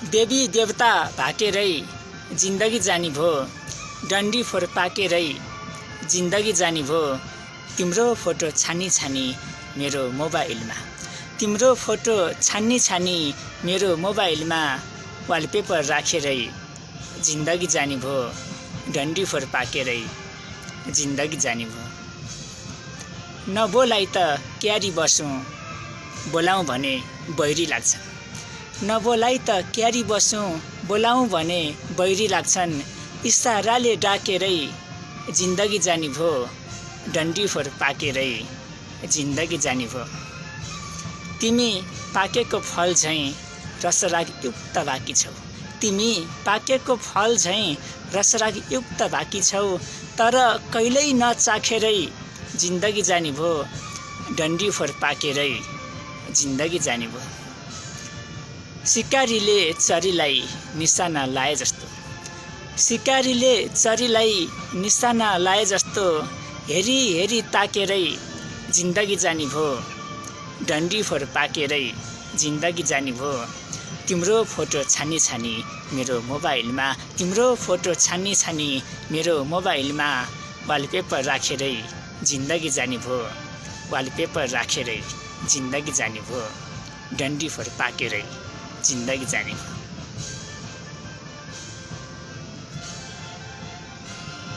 देवी देवता भाकेरै जिन्दगी जानी भो, डन्डी फोर पाकेरै जिन्दगी जानी भो। तिम्रो फोटो छानी छानी मेरो मोबाइलमा, तिम्रो फोटो छानी छानी मेरो मोबाइलमा वालपेपर राखेरै जिन्दगी जानी भो, डन्डी फोर पाकेरै जिन्दगी जानी भो। नबोलाई त क्यारी बसौँ, बोलाऊँ भने बैरी लाग्छ। नबोलाई त क्यारी बसौँ, बोलाऊँ भने बैरी लाग्छन्। इसाराले डाकेरै जिन्दगी जानी भो, डन्डी फोर पाकेरै जिन्दगी जानी भो। तिमी पाकेको फल झैँ रसराग युक्त बाँकी छौ, तिमी पाकेको फल झैँ रसराग युक्त बाँकी छौ। तर कहिल्यै नचाखेरै जिन्दगी जानी भो, डन्डी फोर पाकेरै जिन्दगी जानी भो। सिकारीले चरीलाई निशाना लाए जस्तो, सिकारीले चरीलाई निशाना लाए जस्तो हेरी हेरी ताकेरै जिन्दगी जानी भो, डन्डी फोर पाकेरै जिन्दगी जानी भो। तिम्रो फोटो छानी छानी मेरो मोबाइलमा, तिम्रो फोटो छानी छानी मेरो मोबाइलमा वालपेपर राखेरै जिन्दगी जानी भो, वालपेपर राखेरै जिन्दगी जानी भो, डन्डी फोर पाकेरै जिन्दगी जानी भो।